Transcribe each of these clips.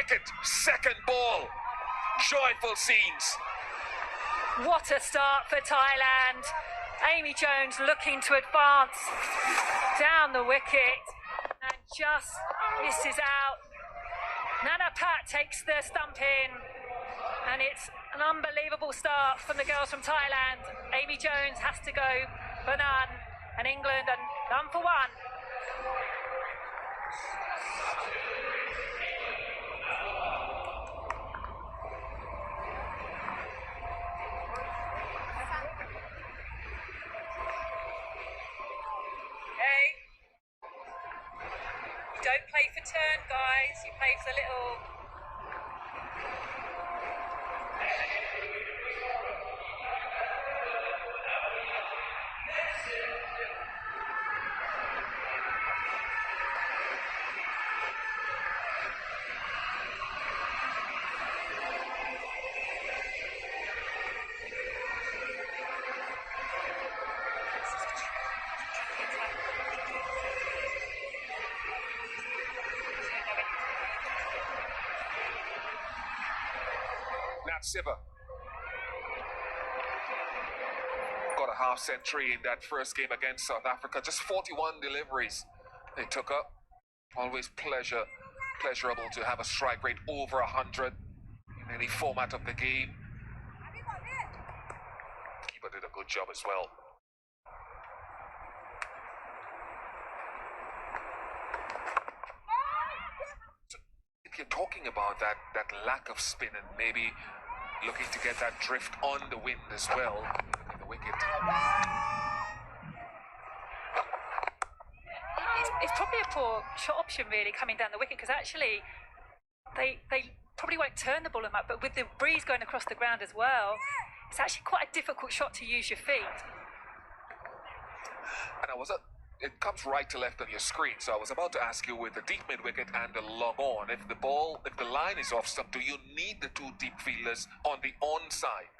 wicket, second ball. Joyful scenes. What a start for Thailand. Amy Jones looking to advance down the wicket and just misses out. Nana Pat takes the stump in, and it's an unbelievable start from the girls from Thailand. Amy Jones has to go for none, and England are none for one. Don't play for turn, guys. You play for the little... Siva got a half century in that first game against South Africa. Just 41 deliveries they took up. Always pleasurable to have a strike rate over 100 in any format of the game. Keeper did a good job as well. So if you're talking about that lack of spin and maybe looking to get that drift on the wind as well. Look at the wicket. It's probably a poor shot option, really, coming down the wicket, because actually they probably won't turn the ball up, but with the breeze going across the ground as well, it's actually quite a difficult shot to use your feet. And it comes right to left on your screen, so I was about to ask you, with the deep mid wicket and the long on, if the line is off stump, do you need the two deep fielders on the on side?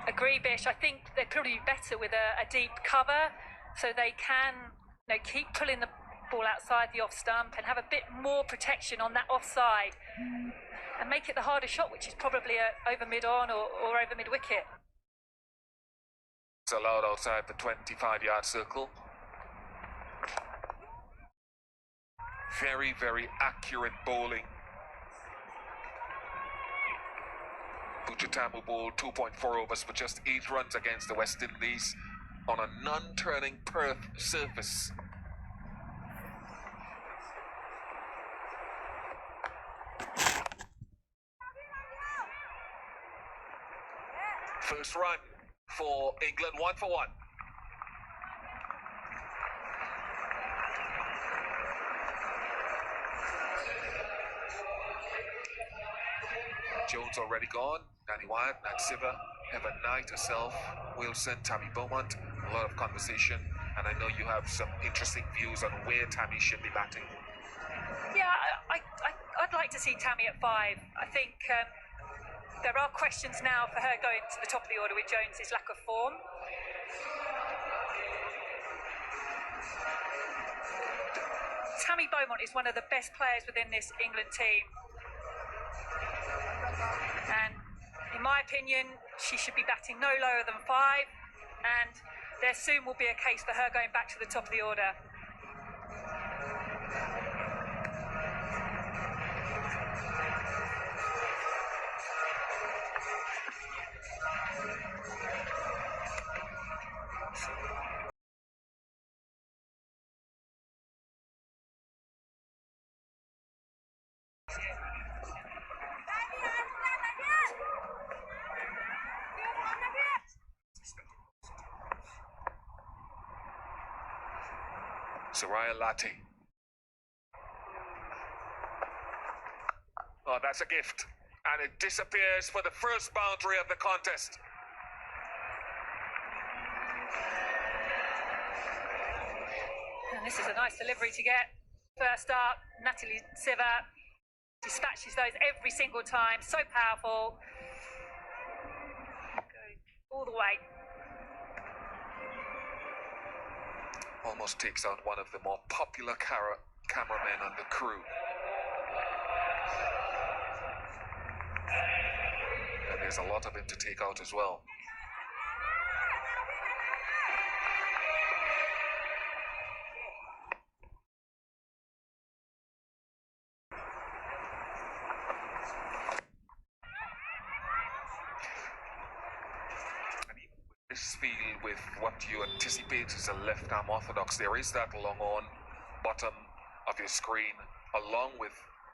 Agree, Bish. I think they'd probably be better with a deep cover, so they can keep pulling the ball outside the off stump and have a bit more protection on that offside, and make it the harder shot, which is probably over mid on or over mid wicket. It's allowed outside the 25-yard circle. Very, very accurate bowling. Puchatamu bowled 2.4 overs for just 8 runs against the West Indies on a non-turning Perth surface. First run for England, 1 for 1. Jones already gone. Danny Wyatt, Nat Siva, Heaven Knight herself, Wilson, Tammy Beaumont. A lot of conversation, and I know you have some interesting views on where Tammy should be batting. Yeah, I'd like to see Tammy at 5. I think there are questions now for her going to the top of the order with Jones's lack of form. Tammy Beaumont is one of the best players within this England team. And in my opinion, she should be batting no lower than 5. And there soon will be a case for her going back to the top of the order. Soraya Latte. Oh, that's a gift. And it disappears for the first boundary of the contest. And this is a nice delivery to get. First up, Natalie Siva dispatches those every single time. So powerful. Go all the way. Almost takes out one of the more popular cameramen and the crew. And there's a lot of him to take out as well. This field with what you anticipate is a left arm orthodox, there is that long on bottom of your screen, along with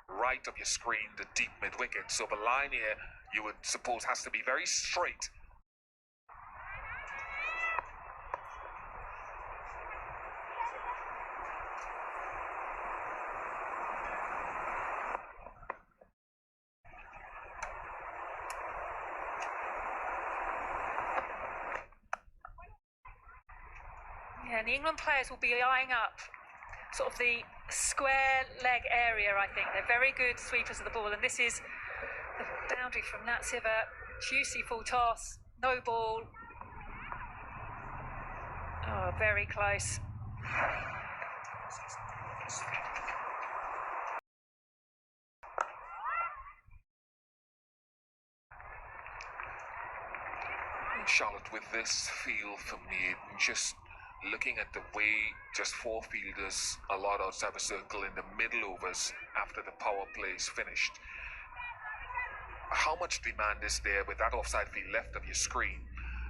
right of your screen, the deep mid wicket. So the line here, you would suppose, has to be very straight. Yeah, the England players will be eyeing up sort of the square leg area, I think. They're very good sweepers of the ball, and this is the boundary from Natsiva. Juicy full toss, no ball. Oh, very close. Charlotte, with this feel for me, just looking at the way just four fielders allowed outside the circle in the middle overs after the power play is finished. How much demand is there with that offside field left of your screen?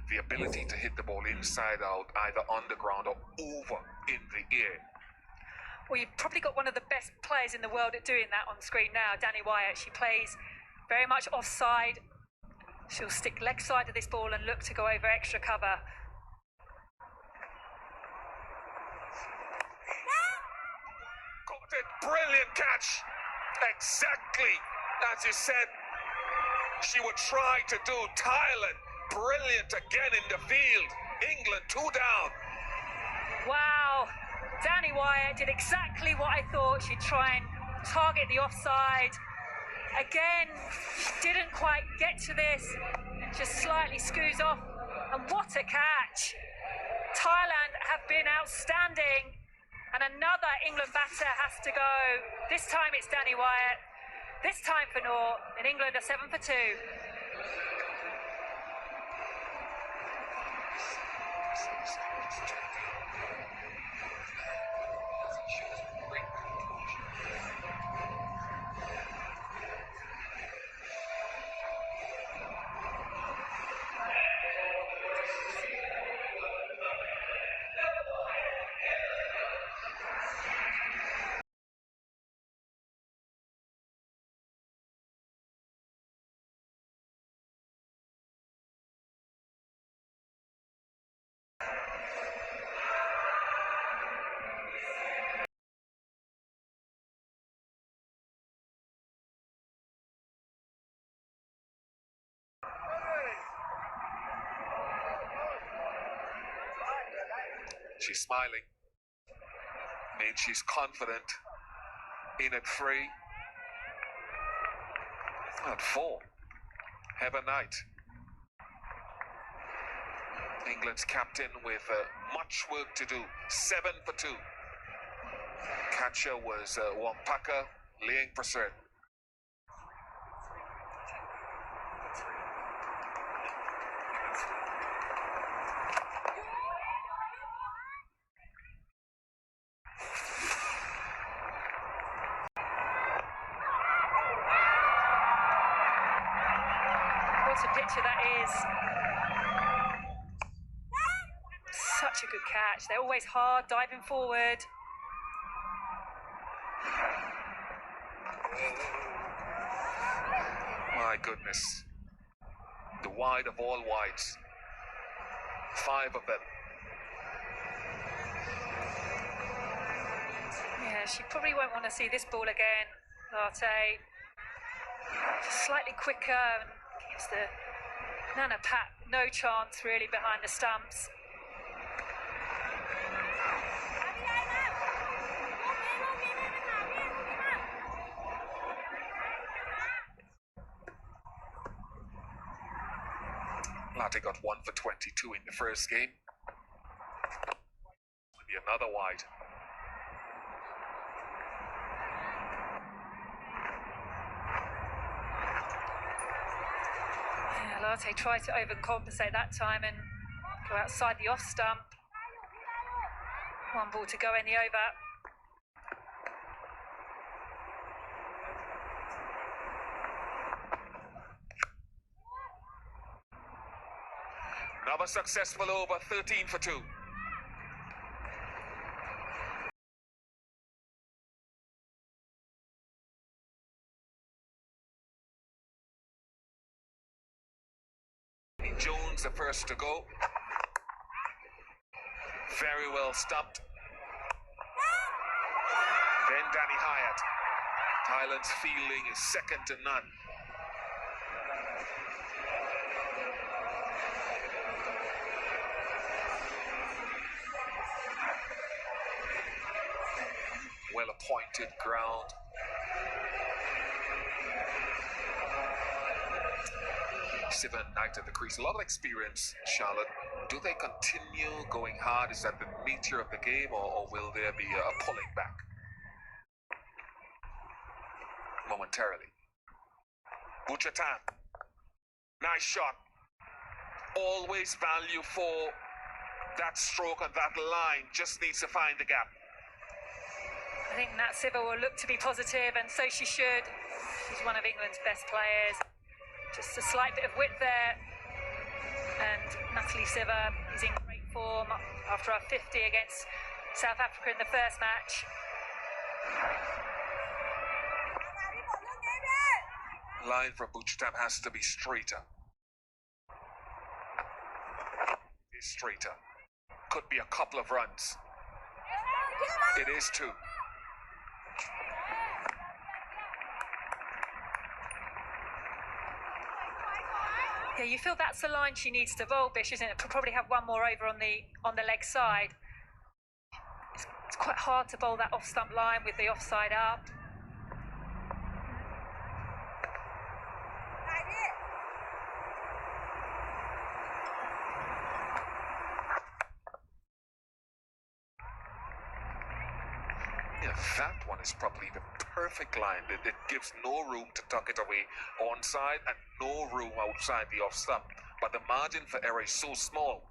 The ability to hit the ball inside out, either on the ground or over in the air. Well, you've probably got one of the best players in the world at doing that on screen now, Danny Wyatt. She plays very much offside. She'll stick leg side of this ball and look to go over extra cover. Got it, brilliant catch. Exactly as you said she would try to do. Thailand, brilliant again in the field. England 2 down. Wow, Danny Wyatt did exactly what I thought. She'd try and target the offside. Again, she didn't quite get to this, just slightly scoos off. And what a catch. Thailand have been outstanding, and another England batter has to go. This time it's Danny Wyatt. This time for North, and England are 7 for 2. She's smiling. I mean, she's confident. In at 3. At 4. Have a night. England's captain with much work to do. 7 for 2. Catcher was Wampaka Leang Prasad. What a picture that is. Such a good catch. They're always hard, diving forward. My goodness. The wide of all wides. 5 of them. Yeah, she probably won't want to see this ball again, Latte. Just slightly quicker and gives the Nana Pat no chance really behind the stumps. Latte got 1 for 22 in the first game. Maybe another wide. Well, they tried to overcompensate that time and go outside the off stump. 1 ball to go in the over. Another successful over, 13 for 2. Jones the first to go. Very well stumped. Then Danny Hyatt. Thailand's fielding is second to none. Well-appointed ground. Siva Knight at the crease. A lot of experience, Charlotte. Do they continue going hard? Is that the nature of the game, or will there be a pulling back momentarily? Buchatan. Nice shot. Always value for that stroke and that line. Just needs to find the gap. I think Nat Siva will look to be positive, and so she should. She's one of England's best players. Just a slight bit of width there. And Natalie Siva is in great form after our 50 against South Africa in the first match. Line from Buchatan has to be straighter. Is straighter. Could be a couple of runs. It is 2. Yeah, you feel that's the line she needs to bowl, Bish, isn't it? Probably have one more over on the leg side. It's quite hard to bowl that off-stump line with the offside up. Yeah, that one is probably the perfect line. It gives no room to tuck it away onside and no room outside the off stump. But the margin for error is so small.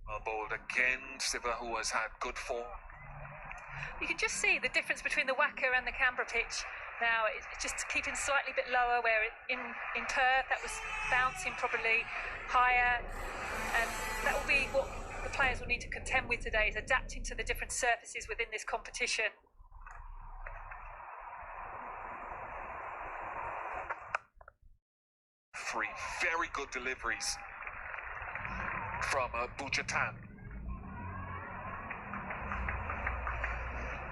Well bowled again. Siva, who has had good form. You can just see the difference between the Wacker and the Canberra pitch. Now it's just keeping slightly bit lower, where in Perth that was bouncing probably higher, and that will be what the players will need to contend with today, is adapting to the different surfaces within this competition. Three very good deliveries from Buchatan.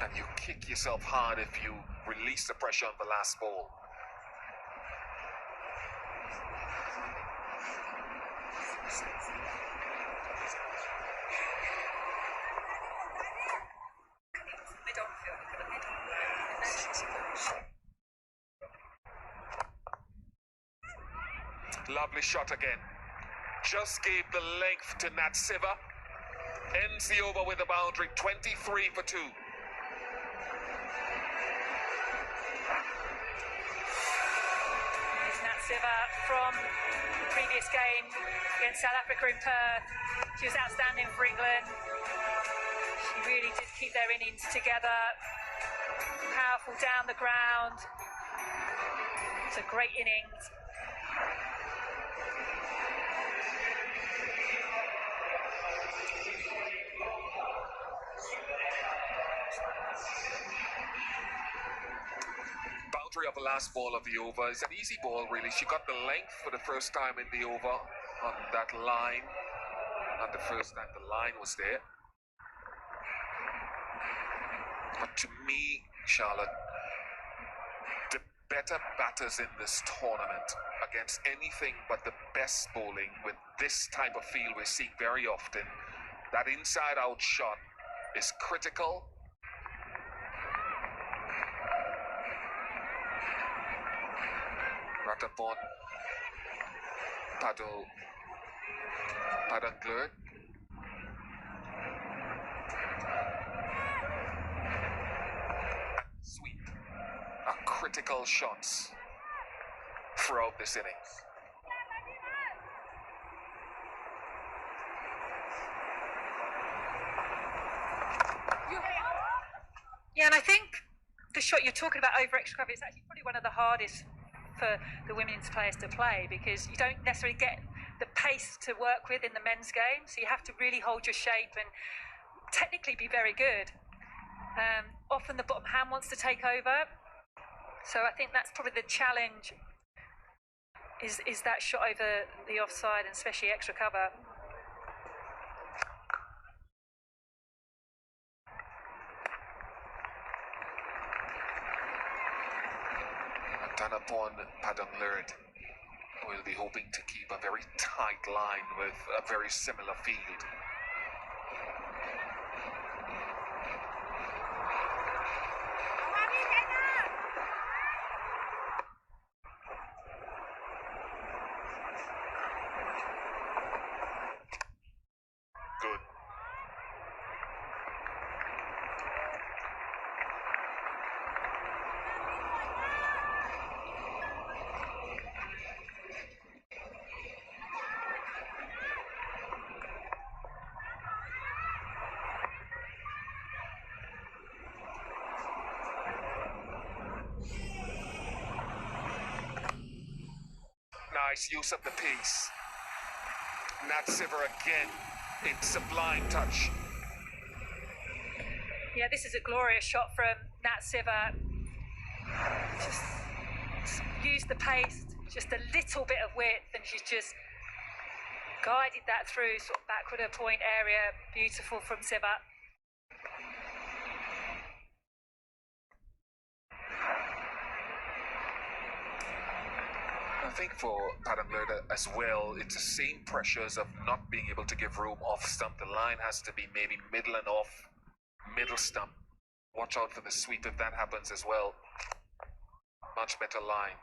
And you kick yourself hard if you release the pressure on the last ball. Lovely shot again. Just gave the length to Nat Siva. Ends the over with a boundary, 23 for 2. Siva from the previous game against South Africa in Perth. She was outstanding for England. She really did keep their innings together. Powerful down the ground. It's a great innings. Of the last ball of the over. It's an easy ball, really. She got the length for the first time in the over on that line. Not the first time the line was there. But to me, Charlotte, the better batters in this tournament against anything but the best bowling with this type of field we're seeing very often, that inside-out shot is critical. Ratapon, Padangler. critical shots throughout this innings. Yeah, and I think the shot you're talking about over extra cover is actually probably one of the hardest for the women's players to play, because you don't necessarily get the pace to work with in the men's game, so you have to really hold your shape and technically be very good. Often the bottom hand wants to take over, so I think that's probably the challenge, is that shot over the offside, and especially extra cover. Done upon Padang Lurid. We'll be hoping to keep a very tight line with a very similar field. Good. Nice use of the piece. Nat Siver again in sublime touch. Yeah, this is a glorious shot from Nat Siver. Just use the pace, just a little bit of width, and she's just guided that through sort of backward of point area. Beautiful from Siver. I think for Padang Lurid as well, it's the same pressures of not being able to give room off stump. The line has to be maybe middle and off, middle stump. Watch out for the sweep if that happens as well. Much better line.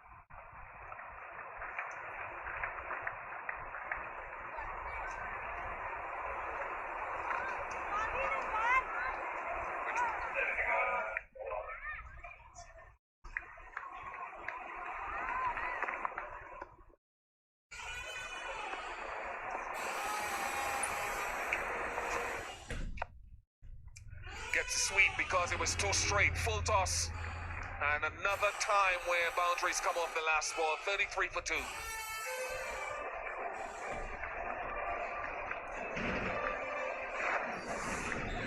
Gets a sweep because it was too straight. Full toss. And another time where boundaries come off the last ball. 33 for 2.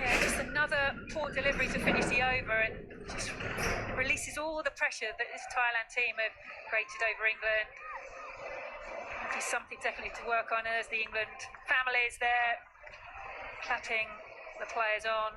Yeah, just another poor delivery to finish the over, and just releases all the pressure that this Thailand team have created over England. It's something definitely to work on as the England family is there, clapping the players on.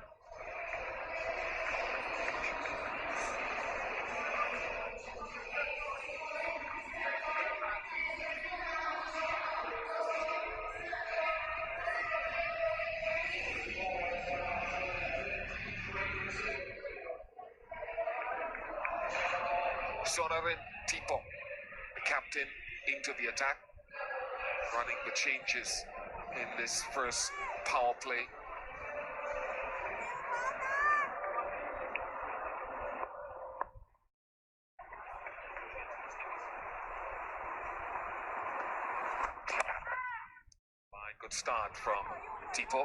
Sonarin Tipo, the captain, into the attack, running the changes in this first power play. Good start from Tipo.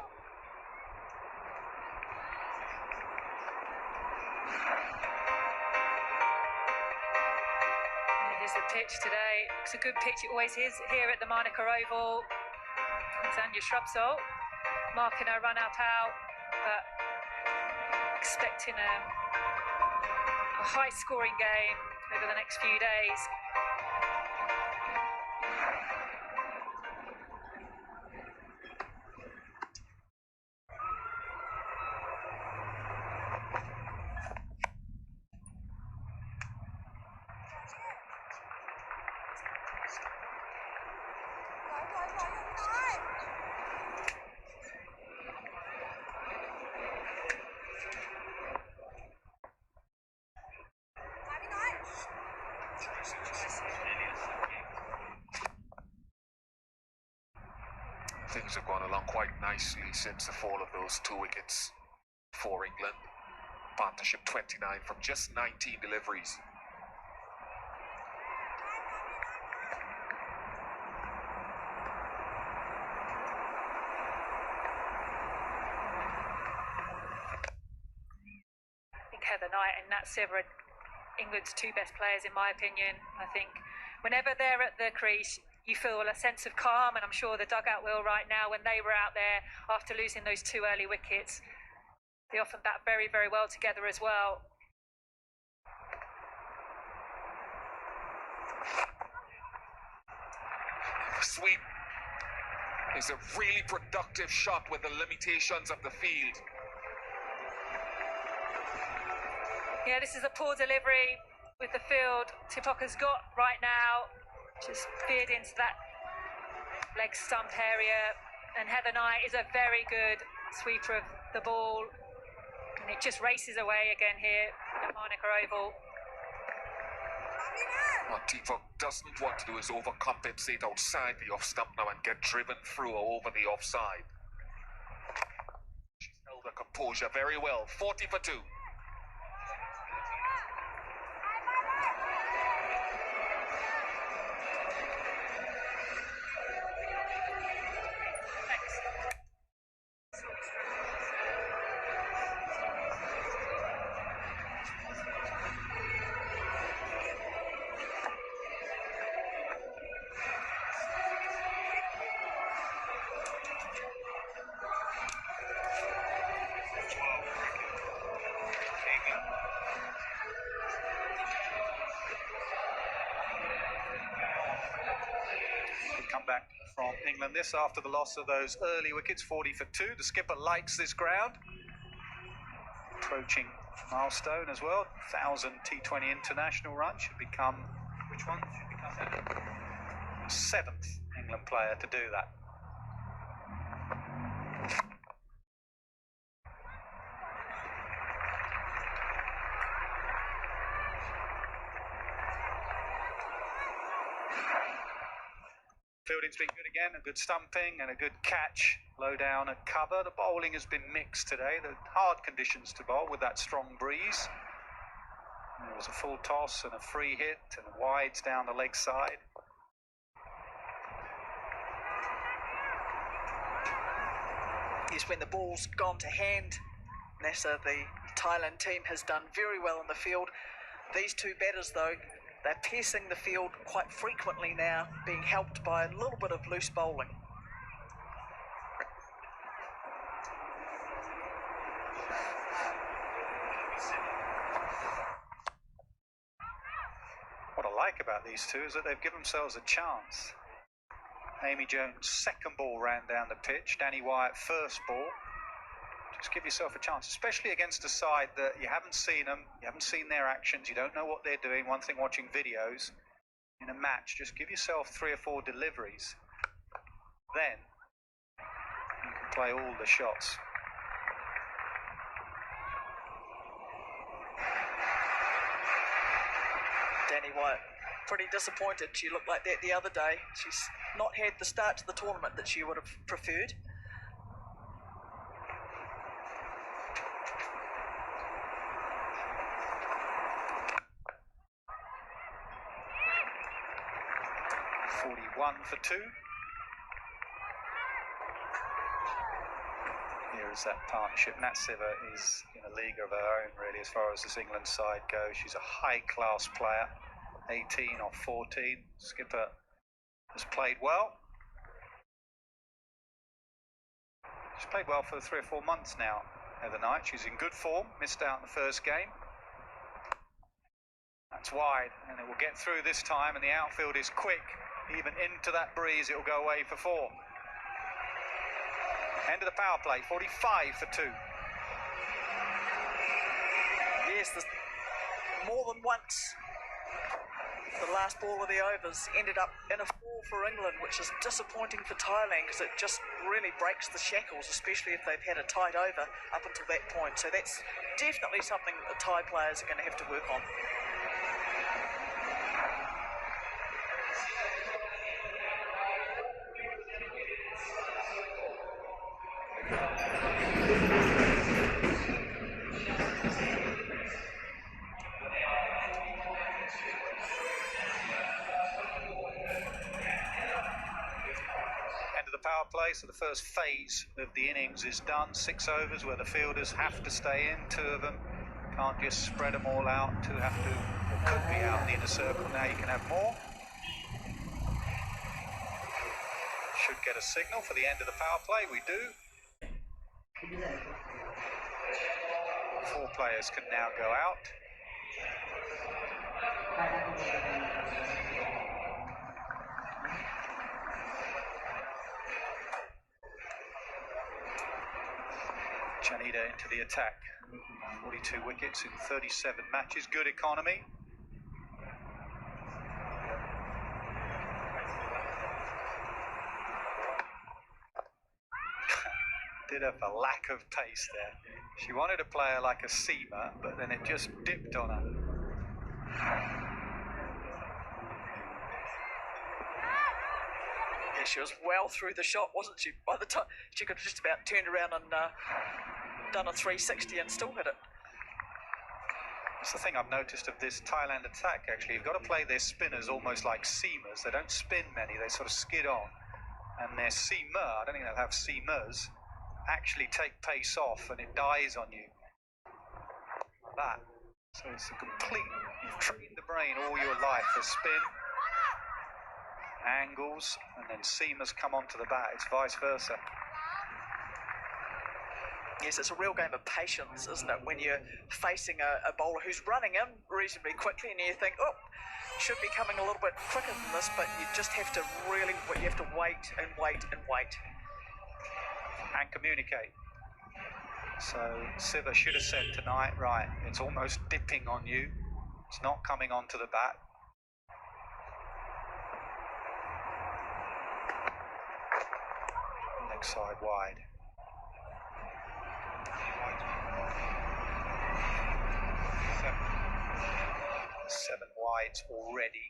Here's the pitch today. It's a good pitch, it always is here at the Monaco Oval. Tanya Shrubsole marking her run up out, but expecting a high scoring game over the next few days. Things have gone along quite nicely since the fall of those 2 wickets for England. Partnership 29 from just 19 deliveries. Nat Siver are England's two best players, in my opinion. I think whenever they're at the crease, you feel a sense of calm, and I'm sure the dugout will right now. When they were out there after losing those 2 early wickets, they often bat very, very well together as well. Sweep is a really productive shot with the limitations of the field. Yeah, this is a poor delivery with the field Tipoca's got right now. Just veered into that leg stump area, and Heather Knight is a very good sweeper of the ball, and it just races away again here at Monica Oval. What Tipoc doesn't want to do is overcompensate outside the off stump now and get driven through or over the offside. She's held her composure very well. 40 for 2. Comeback from England this after the loss of those early wickets. 40 for 2. The skipper likes this ground. Approaching milestone as well. 1,000 T20 international run. Should become, which one? Should become the 7th England player to do that. Fielding's been good again, a good stumping and a good catch low down at cover. The bowling has been mixed today. The hard conditions to bowl with that strong breeze. There was a full toss and a free hit and wides down the leg side. Yes, when the ball's gone to hand, Nasser, the Thailand team, has done very well in the field. These two batters, though, they're piercing the field quite frequently now, being helped by a little bit of loose bowling. What I like about these two is that they've given themselves a chance. Amy Jones' second ball ran down the pitch. Danny Wyatt, first ball. Just give yourself a chance, especially against a side that you haven't seen them, you haven't seen their actions, you don't know what they're doing. One thing watching videos in a match, just give yourself 3 or 4 deliveries. Then you can play all the shots. Danny Wyatt, pretty disappointed. She looked like that the other day. She's not had the start to the tournament that she would have preferred. One for 2. Here is that partnership. Nat Siver is in a league of her own, really, as far as this England side goes. She's a high-class player. 18 or 14. Skipper has played well. She's played well for 3 or 4 months now, Heather Knight. She's in good form. Missed out in the first game. That's wide, and it will get through this time, and the outfield is quick. Even into that breeze, it will go away for 4. End of the power play, 45 for 2. Yes, more than once the last ball of the overs ended up in a 4 for England, which is disappointing for Thailand because it just really breaks the shackles, especially if they've had a tight over up until that point. So that's definitely something that the Thai players are going to have to work on. Power play, so the first phase of the innings is done. 6 overs where the fielders have to stay in, 2 of them Can't just spread them all out. Two have to, or could be out in the inner circle. Now you can have more. Should get a signal for the end of the power play. We do. 4 players can now go out. Janita into the attack. 42 wickets in 37 matches. Good economy. Did have a lack of pace there. She wanted a player like a seamer, but then it just dipped on her. Yeah, she was well through the shot, wasn't she? By the time she could have just about turned around and done a 360 and still hit it. That's the thing I've noticed of this Thailand attack, actually. You've got to play their spinners almost like seamers. They don't spin many, they sort of skid on. And their seamer, I don't think they'll have seamers, actually take pace off and it dies on you. Like that. So it's a complete, you've trained the brain all your life for spin, angles, and then seamers come onto the bat. It's vice versa. Yes, it's a real game of patience, isn't it? When you're facing a bowler who's running in reasonably quickly and you think, oh, should be coming a little bit quicker than this, but you just have to really, you have to wait and wait and wait. And communicate. So Siva should have said tonight, right, it's almost dipping on you. It's not coming onto the bat. Next side wide. Seven wides already.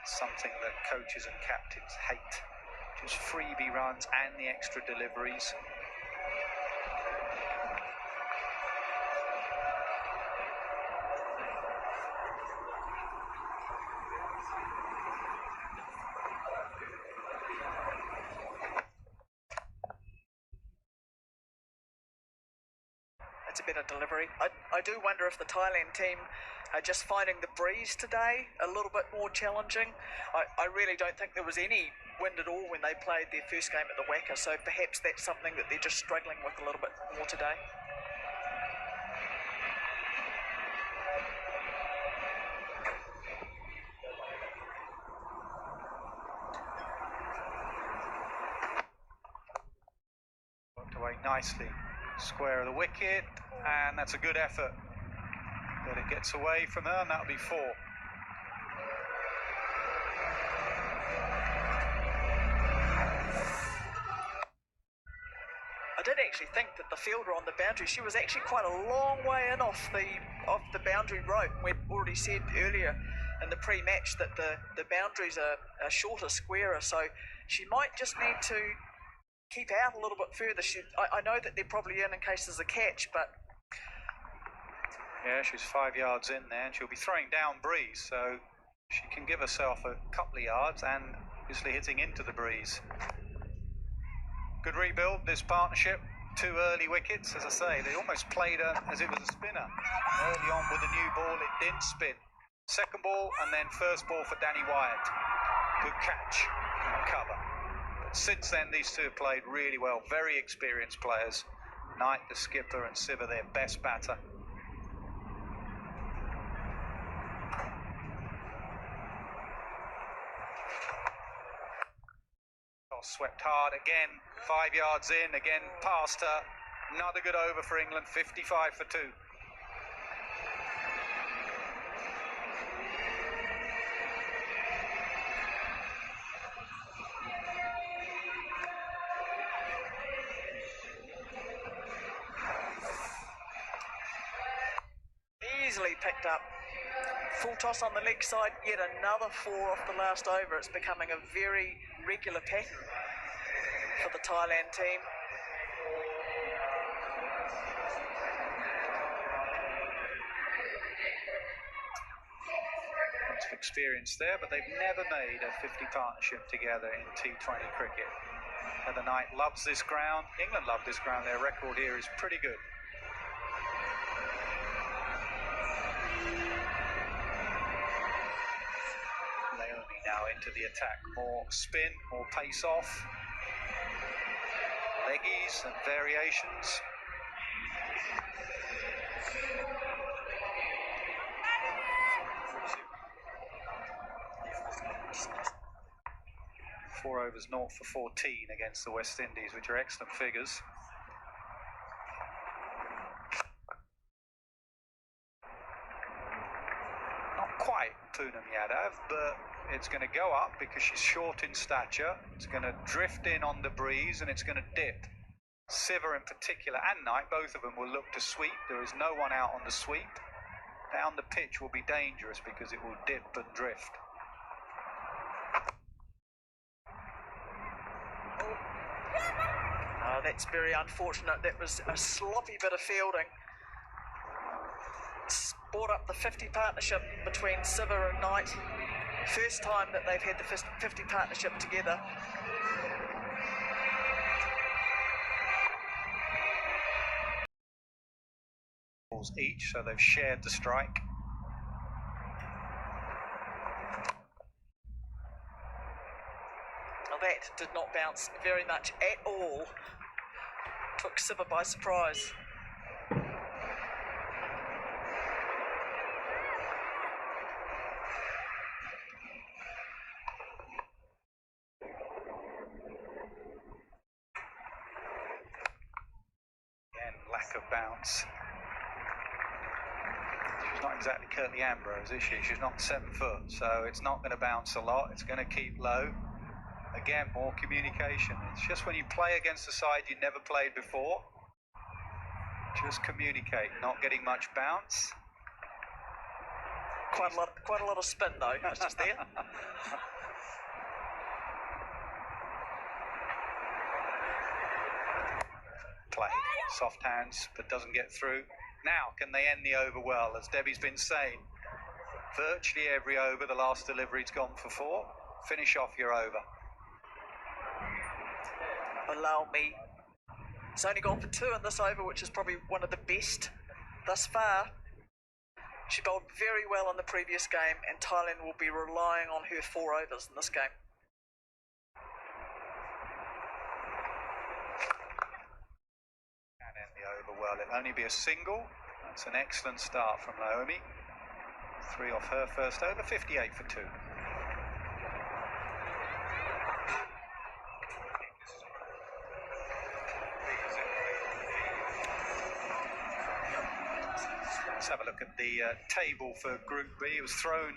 Something that coaches and captains hate. Just freebie runs and the extra deliveries. That's a better delivery. I do wonder if the Thailand team are just finding the breeze today a little bit more challenging. I really don't think there was any wind at all when they played their first game at the Wacker, so perhaps that's something that they're just struggling with a little bit more today. Worked away nicely. Square of the wicket, and that's a good effort. But it gets away from her, and that'll be 4. I did actually think that the fielder on the boundary, she was actually quite a long way in off the boundary rope. We'd already said earlier in the pre-match that the boundaries are shorter, squarer, so she might just need to keep out a little bit further. I know that they're probably in case there's a catch, but... Yeah, she's 5 yards in there, and she'll be throwing down breeze, so she can give herself a couple of yards and obviously hitting into the breeze. Good rebuild, this partnership. 2 early wickets, as I say. They almost played her as it was a spinner. Early on with the new ball, it didn't spin. Second ball, and then first ball for Danny Wyatt. Good catch and cover. But since then, these two have played really well. Very experienced players. Knight, the skipper, and Siva, their best batter. Swept hard again, 5 yards in, again past her. Another good over for England, 55 for 2. Easily picked up. Full toss on the leg side, yet another 4 off the last over. It's becoming a very regular pattern for the Thailand team. Lots of experience there, but they've never made a 50 partnership together in T20 cricket. Heather Knight loves this ground. England love this ground. Their record here is pretty good. now into the attack. More spin, more pace off, leggies and variations. Four overs, 0 for 14 against the West Indies, which are excellent figures. Not quite Poonam Yadav, but it's going to go up because she's short in stature. It's going to drift in on the breeze and it's going to dip. Siva in particular and Knight, both of them will look to sweep. There is no one out on the sweep. Down the pitch will be dangerous because it will dip and drift. That's very unfortunate. That was a sloppy bit of fielding. It's brought up the 50 partnership between Siva and Knight. First time that they've had the 50 partnership together. Each, so they've shared the strike. Now that did not bounce very much at all. Took Siva by surprise. Again, lack of bounce. She's not exactly Curtly Ambrose, is she? She's not 7 foot, so it's not going to bounce a lot. It's going to keep low. Again, more communication. It's just when you play against a side you never played before, just communicate. Not getting much bounce. Quite a lot of spin though. It's just there. Play soft hands, but doesn't get through. Now, can they end the over well? As Debbie's been saying, virtually every over, the last delivery's gone for 4. Finish off your over. Allow me. It's only gone for 2 in this over, which is probably one of the best thus far. She bowled very well in the previous game, and Thailand will be relying on her 4 overs in this game. And end the over well. It'll only be a single. That's an excellent start from Naomi. 3 off her first over, 58 for 2. Let's have a look at the table for Group B. It was thrown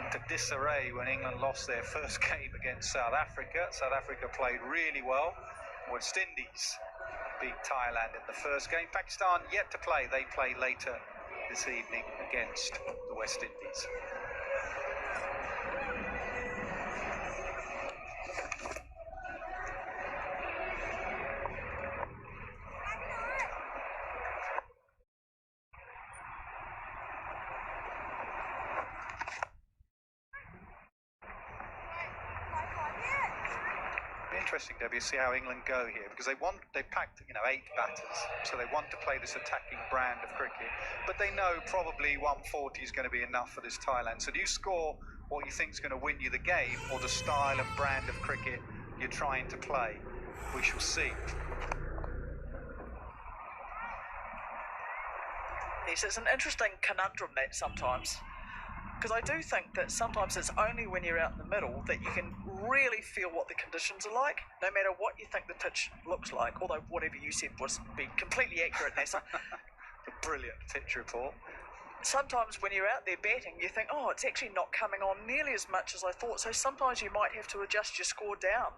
into disarray when England lost their first game against South Africa. South Africa played really well. West Indies beat Thailand in the first game. Pakistan yet to play. They play later this evening against the West Indies. Interesting, Debbie, see how England go here, because they packed 8 batters, so they want to play this attacking brand of cricket, but they know probably 140 is going to be enough for this Thailand. So do you score what you think is going to win you the game, or the style and brand of cricket you're trying to play? We shall see. Yes, it's an interesting conundrum that sometimes, because I do think that sometimes it's only when you're out in the middle that you can really feel what the conditions are like, no matter what you think the pitch looks like, although whatever you said was be completely accurate, Nessa. A brilliant pitch report. Sometimes when you're out there batting, you think, oh, it's actually not coming on nearly as much as I thought, so sometimes you might have to adjust your score down.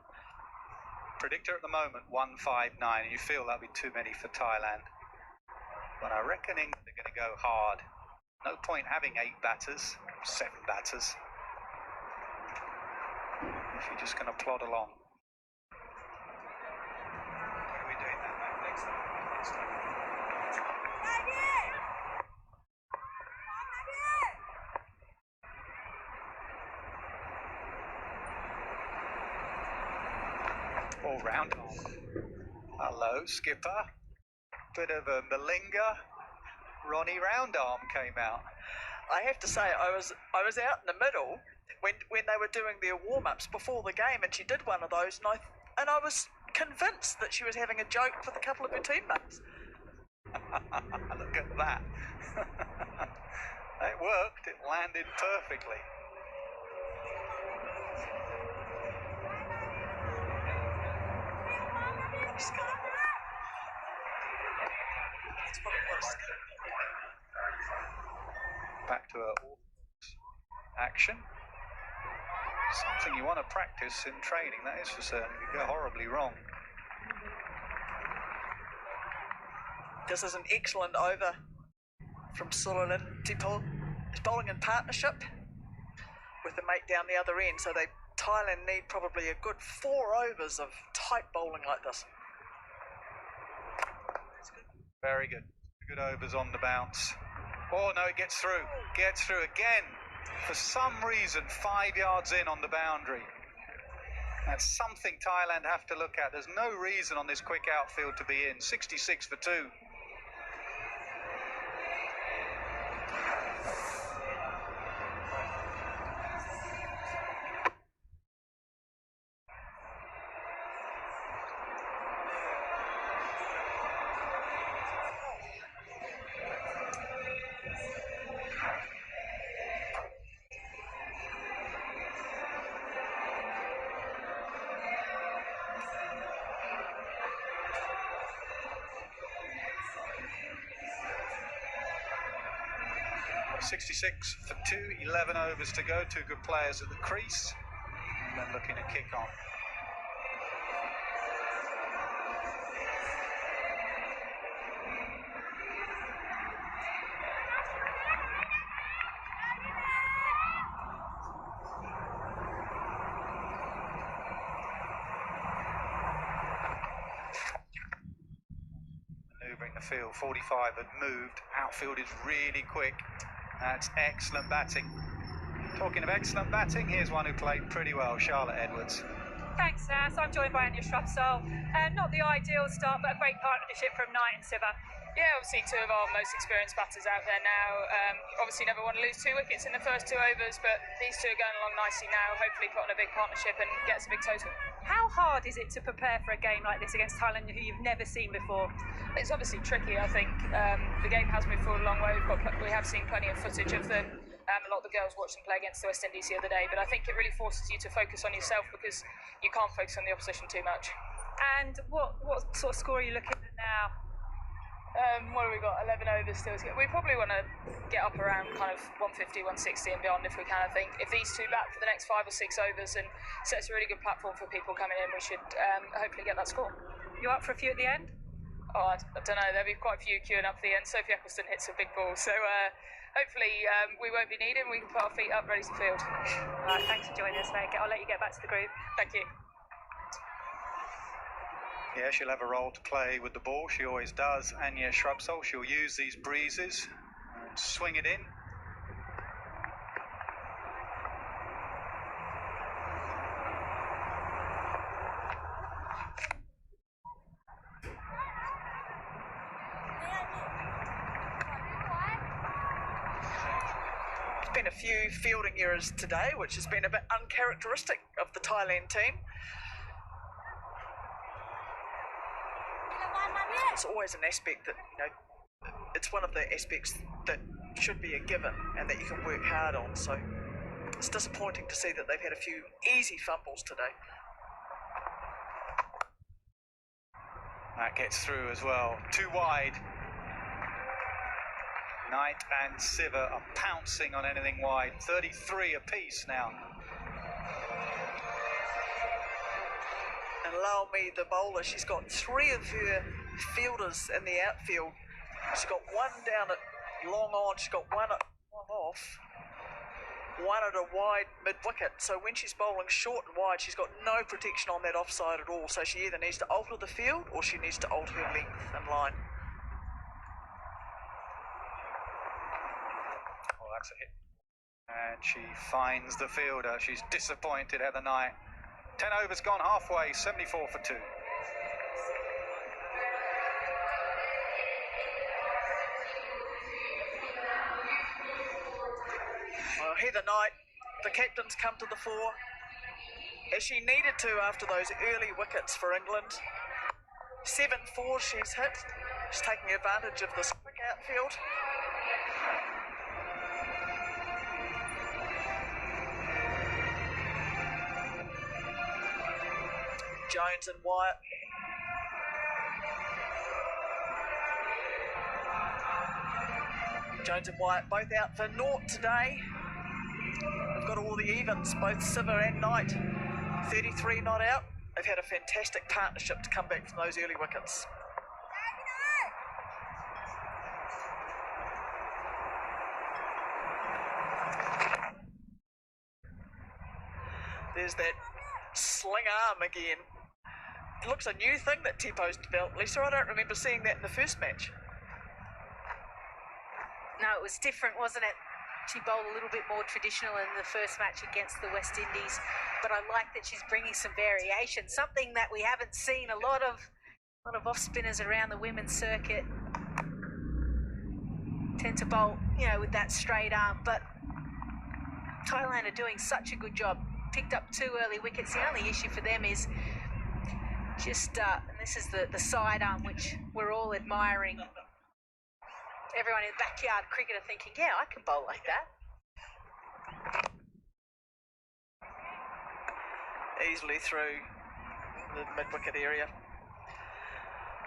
Predictor at the moment, 159, and you feel that'll be too many for Thailand. But I reckon England are going to go hard. No point having 8 batters, 7 batters, if you're just going to plod along. When are we doing that, mate? Next time. All round. Hello, skipper. Bit of a Malinga. Ronnie Roundarm came out. I have to say, I was out in the middle when they were doing their warm-ups before the game, and she did one of those, and I was convinced that she was having a joke with a couple of her teammates. Look at that. It worked. It landed perfectly. Back to her action. Something you want to practice in training, that is for certain. It could go horribly wrong. This is an excellent over from Sullivan. He's bowling in partnership with the mate down the other end, so Thailand need probably a good 4 overs of tight bowling like this. Very good. Good overs on the bounce. Oh no, it gets through. Gets through again. For some reason, 5 yards in on the boundary. That's something Thailand have to look at. There's no reason on this quick outfield to be in. 66 for 2. 66 for 2, 11 overs to go. 2 good players at the crease, and then looking to kick on. Manoeuvring the field, 45 had moved. Outfield is really quick. That's excellent batting. Talking of excellent batting, here's one who played pretty well, Charlotte Edwards. Thanks, Nas. I'm joined by Anya Shrubsole. Not the ideal start, but a great partnership from Knight and Siva. Yeah, obviously 2 of our most experienced batters out there now. Obviously never want to lose 2 wickets in the first 2 overs, but these 2 are going along nicely now, hopefully put on a big partnership and get us a big total. How hard is it to prepare for a game like this against Thailand, who you've never seen before? It's obviously tricky, I think. The game has moved forward a long way. We have seen plenty of footage of them. A lot of the girls watched them play against the West Indies the other day, but I think it really forces you to focus on yourself because you can't focus on the opposition too much. And what sort of score are you looking at now? What have we got? 11 overs still to go. We probably want to get up around kind of 150, 160 and beyond if we can, I think. If these 2 bat for the next 5 or 6 overs and sets a really good platform for people coming in, we should hopefully get that score. You up for a few at the end? Oh, I don't know. There'll be quite a few queuing up for the end. Sophie Eccleston hits a big ball, so hopefully we won't be needed and we can put our feet up ready to field. Right, thanks for joining us, Meg. I'll let you get back to the group. Thank you. Yeah, she'll have a role to play with the ball. She always does. Anya Shrubsole, she'll use these breezes and swing it in. There's been a few fielding errors today, which has been a bit uncharacteristic of the Thailand team. It's always an aspect that, it's one of the aspects that should be a given and that you can work hard on. So it's disappointing to see that they've had a few easy fumbles today. That gets through as well. 2 wide. Knight and Siva are pouncing on anything wide. 33 apiece now. And allow me, the bowler, she's got 3 of her fielders in the outfield. She's got 1 down at long on, she's got 1 at long off, 1 at a wide mid-wicket. So when she's bowling short and wide, she's got no protection on that offside at all. So she either needs to alter the field or she needs to alter her length and line. Oh, that's a hit. And she finds the fielder. She's disappointed, Heather Knight. 10 overs gone halfway, 74 for 2. Heather Knight, the captain's come to the fore, as she needed to after those early wickets for England. 7 fours she's hit. She's taking advantage of this quick outfield. Jones and Wyatt. Jones and Wyatt both out for naught today. We've got all the evens, both Siver and Knight. 33 not out. They've had a fantastic partnership to come back from those early wickets. There's that sling arm again. It looks a new thing that Tipo's developed. Lisa, I don't remember seeing that in the first match. No, it was different, wasn't it? She bowled a little bit more traditional in the first match against the West Indies, but I like that she's bringing some variation, something that we haven't seen a lot of off spinners around the women's circuit tend to bowl, with that straight arm. But Thailand are doing such a good job. Picked up 2 early wickets. The only issue for them is just, and this is the sidearm, which we're all admiring. Everyone in the backyard cricket are thinking, yeah, I can bowl like that. Easily through the mid-wicket area.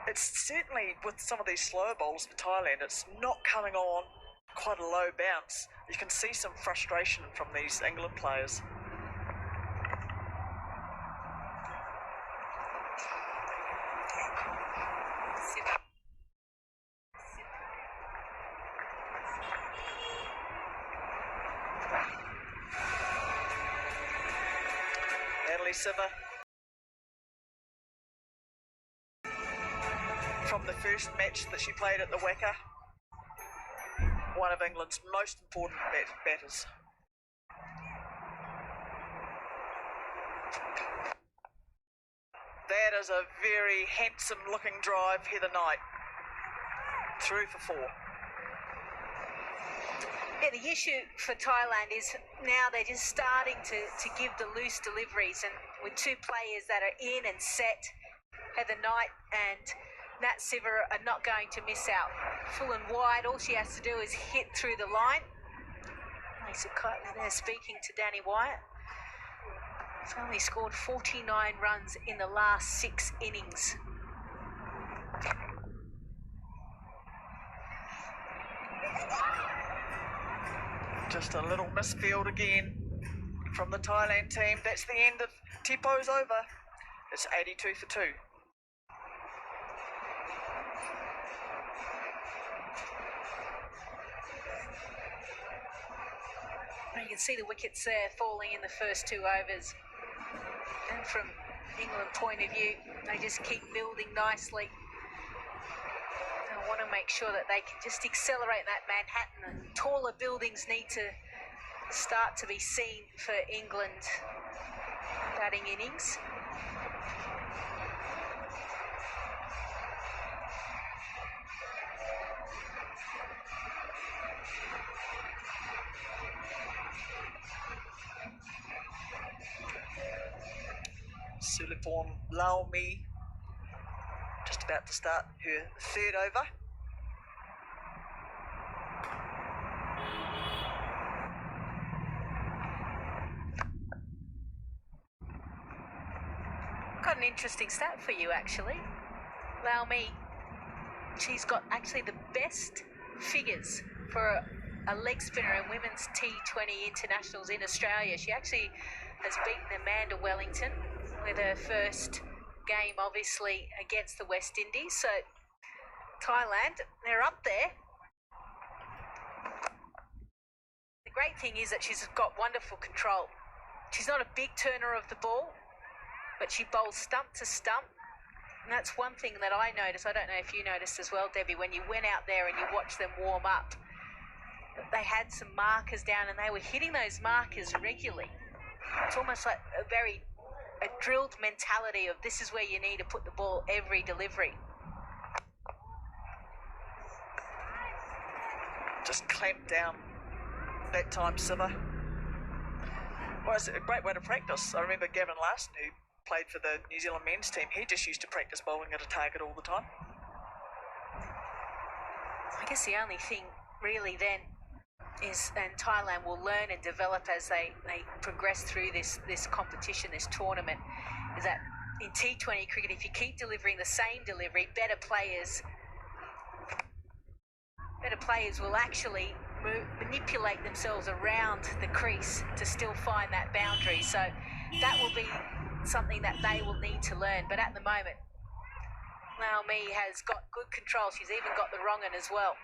It's certainly, with some of these slower bowlers for Thailand, it's not coming on quite a low bounce. You can see some frustration from these England players. Siver from the first match that she played at the Wacker, one of England's most important batters. That is a very handsome looking drive, Heather Knight. Through for 4. Yeah, the issue for Thailand is now they're just starting to give the loose deliveries, and with 2 players that are in and set, Heather Knight and Nat Siver are not going to miss out. Full and wide, all she has to do is hit through the line. Lisa Keightley there speaking to Danny Wyatt. He's only scored 49 runs in the last 6 innings. Just a little misfield again from the Thailand team. That's the end of Tipo's over. It's 82 for 2. You can see the wickets there falling in the first 2 overs. And from England point of view, they just keep building nicely. I want to make sure that they can just accelerate that Manhattan, and taller buildings need to start to be seen for England batting innings. Suliporn Laomi just about to start her 3rd over. Got an interesting stat for you, actually. Laomi, she's got actually the best figures for a leg spinner in women's T20 internationals in Australia. She actually has beaten Amanda Wellington with her first game, obviously, against the West Indies. So Thailand, they're up there. The great thing is that she's got wonderful control. She's not a big turner of the ball, but she bowls stump to stump. And that's one thing that I noticed. I don't know if you noticed as well, Debbie, when you went out there and you watched them warm up, they had some markers down and they were hitting those markers regularly. It's almost like a drilled mentality of this is where you need to put the ball every delivery. Just clamped down that time, Siver. Well, it's a great way to practice. I remember Gavin Larson, who played for the New Zealand men's team, he just used to practice bowling at a target all the time. I guess the only thing really then is, and Thailand will learn and develop as they progress through this competition, this tournament, is that in T20 cricket, if you keep delivering the same delivery, better players will actually manipulate themselves around the crease to still find that boundary. So that will be something that they will need to learn. But at the moment, Naomi has got good control. She's even got the wrong one as well.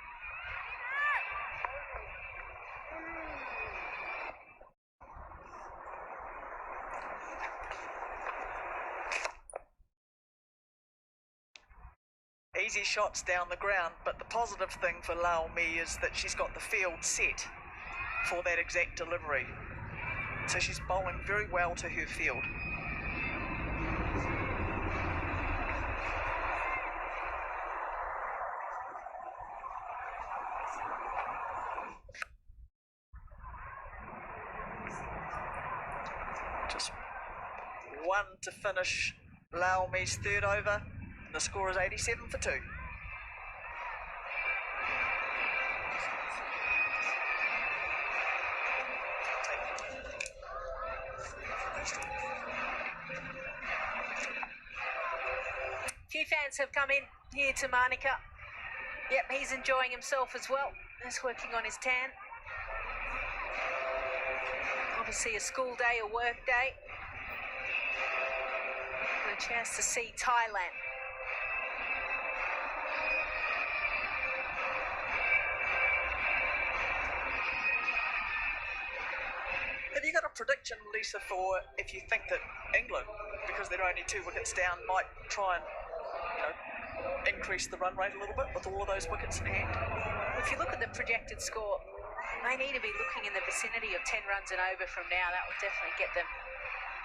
Easy shots down the ground, but the positive thing for Lao Mi is that she's got the field set for that exact delivery. So she's bowling very well to her field. Just one to finish Lao Mi's third over. The score is 87 for 2. Few fans have come in here to Manika. Yep, he's enjoying himself as well. He's working on his tan. Obviously a school day, a work day. And a chance to see Thailand. Have you got a prediction, Lisa, for if you think that England, because they're only 2 wickets down, might try and increase the run rate a little bit with all of those wickets in hand? If you look at the projected score, they need to be looking in the vicinity of 10 runs and over from now. That will definitely get them,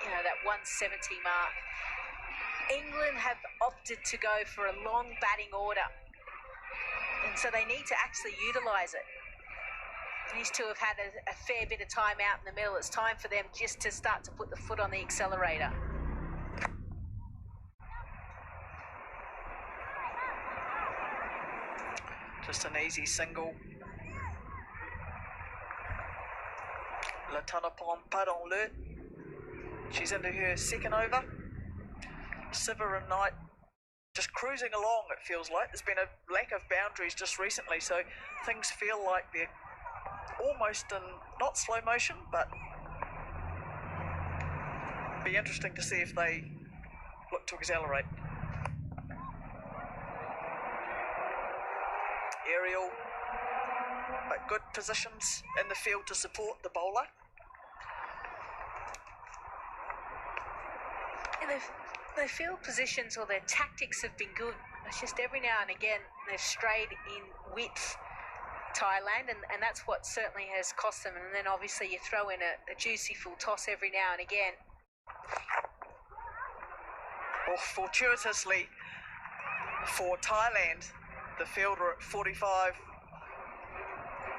that 170 mark. England have opted to go for a long batting order, and so they need to actually utilise it. These two have had a fair bit of time out in the middle. It's time for them just to start to put the foot on the accelerator. Just an easy single. Latanapon Padonle. She's into her second over. Siva and Knight just cruising along, it feels like. There's been a lack of boundaries just recently, so things feel like they're almost in not slow motion, but be interesting to see if they look to accelerate. Aerial, but good positions in the field to support the bowler. And their field positions or their tactics have been good. It's just every now and again they've strayed in width, Thailand, and that's what certainly has cost them. And then obviously you throw in a juicy full toss every now and again. Well, fortuitously for Thailand, the fielder at 45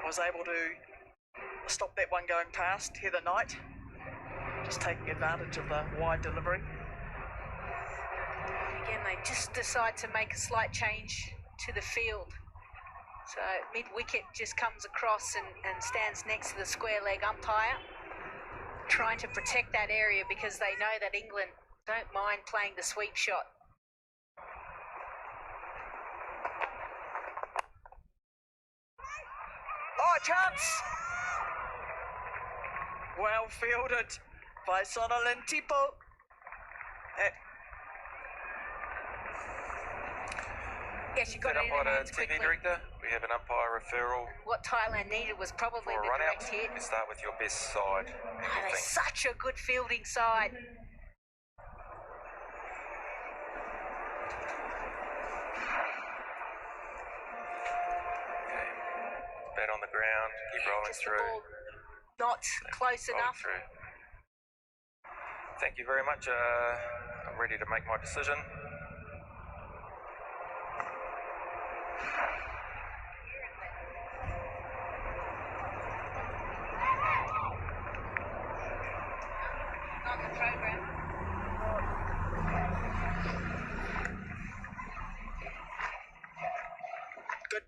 was able to stop that one going past. Heather Knight just taking advantage of the wide delivery. And again, they just decide to make a slight change to the field. So mid-wicket just comes across and stands next to the square leg umpire, trying to protect that area because they know that England don't mind playing the sweep shot. Oh, chance! Well fielded by Sonalin Tipo. Yes, you got it in Umpire hands TV quickly. director, we have an umpire referral What Thailand needed was probably for a the run out. direct hit. You can start with your best side. Oh, they're such a good fielding side. Okay. Bat on the ground, keep rolling Just through. the ball not close Rolling enough. through. Thank you very much. I'm ready to make my decision.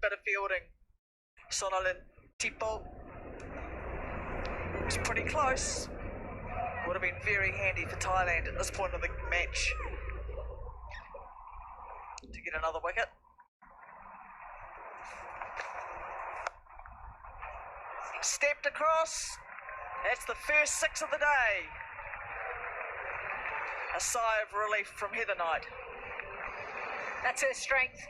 bit of fielding. Sonalyn Tipo. It's pretty close. Would have been very handy for Thailand at this point of the match to get another wicket. Stepped across. That's the first 6 of the day. A sigh of relief from Heather Knight. That's her strength.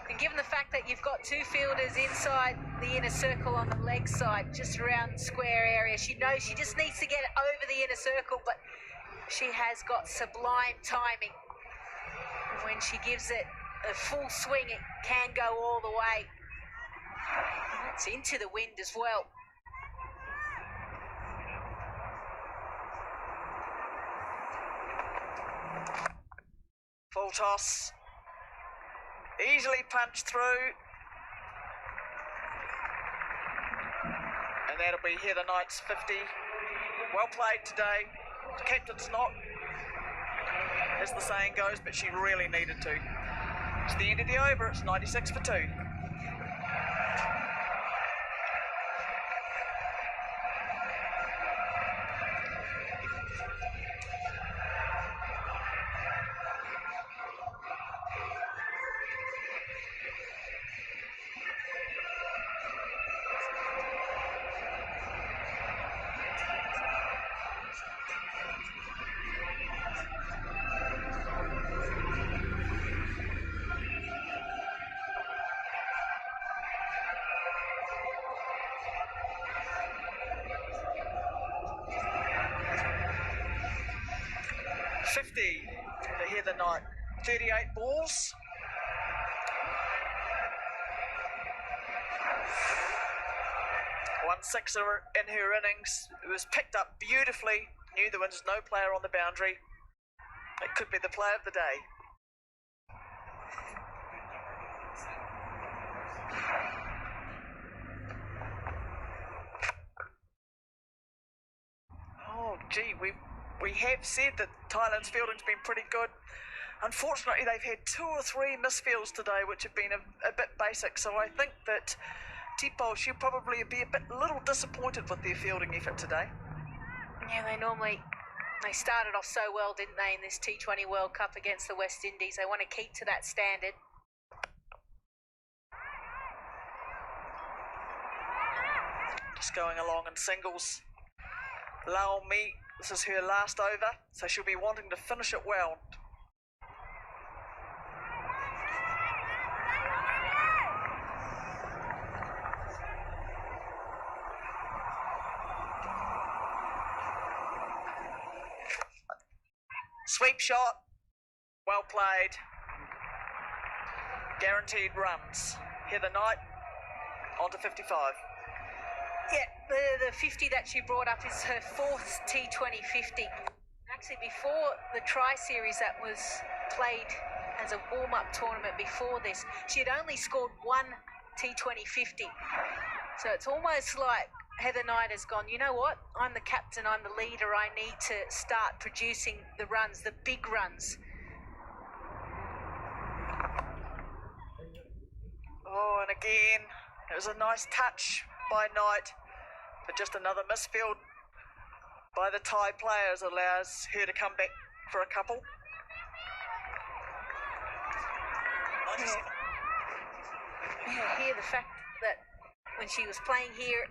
And given the fact that you've got 2 fielders inside the inner circle on the leg side, just around the square area, she knows she just needs to get over the inner circle, but she has got sublime timing. And when she gives it a full swing, it can go all the way. And that's into the wind as well. Full toss. Easily punched through. And that'll be Heather Knight's 50. Well played today. The captain's not, as the saying goes, but she really needed to. It's the end of the over. It's 96 for 2. 50 to Heather Knight. 38 balls. One sixer in her innings. It was picked up beautifully. Knew there was no player on the boundary. It could be the play of the day. Oh, gee, we have said that Thailand's fielding's been pretty good. Unfortunately, they've had 2 or 3 misfields today, which have been a bit basic. So I think that Tipo, she'll probably be a little disappointed with their fielding effort today. Yeah, they started off so well, didn't they, in this T20 World Cup against the West Indies. They want to keep to that standard. Just going along in singles. Lao Mi, this is her last over, so she'll be wanting to finish it well. Sweep shot, well played. Guaranteed runs. Heather Knight, on to 55. Yeah, the 50 that she brought up is her 4th T20 50. Actually, before the tri-series that was played as a warm-up tournament before this, she had only scored 1 T20 50. So it's almost like Heather Knight has gone, you know what? I'm the captain, I'm the leader, I need to start producing the runs, the big runs. Oh, and again, it was a nice touch by Knight, but just another misfield by the Thai players allows her to come back for a couple. Yeah, here the fact that when she was playing here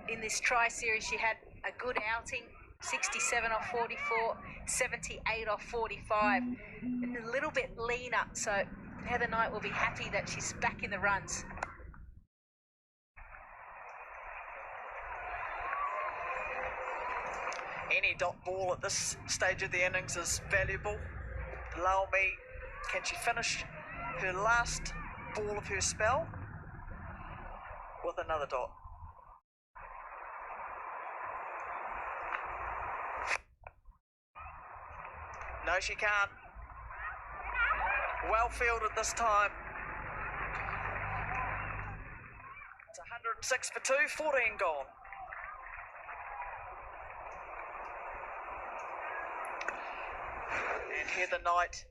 in this tri-series, she had a good outing, 67 off 44, 78 off 45, and a little bit leaner, so Heather Knight will be happy that she's back in the runs. Any dot ball at this stage of the innings is valuable. Allow me, can she finish her last ball of her spell with another dot? No, she can't. Well fielded this time. It's 106 for 2, 14 gone. And Heather Knight,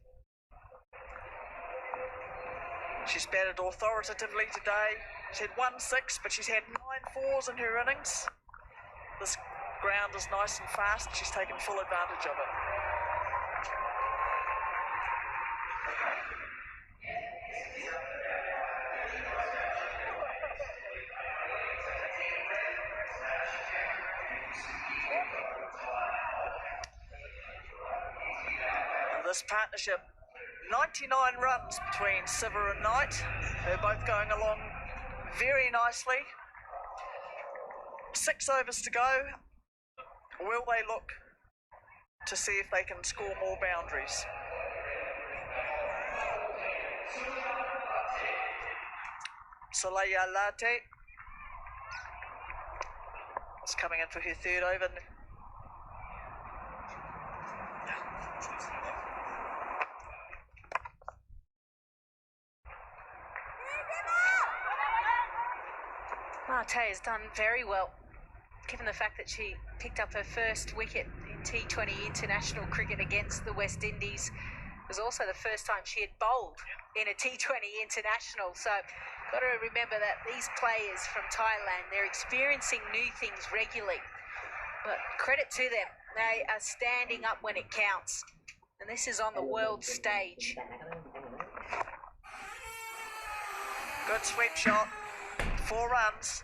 She's batted authoritatively today. She had 1-6, but she's had 9 fours in her innings. This ground is nice and fast. She's taken full advantage of it. And this partnership, 99 runs between Siva and Knight. They're both going along very nicely. 6 overs to go. Will they look to see if they can score more boundaries? Salaya Latte is coming in for her 3rd over. Marte has done very well, given the fact that she picked up her first wicket in T20 international cricket against the West Indies. It was also the first time she had bowled in a T20 international. So, got to remember that these players from Thailand, they're experiencing new things regularly. But credit to them, they are standing up when it counts. And this is on the world stage. Good sweep shot. 4 runs.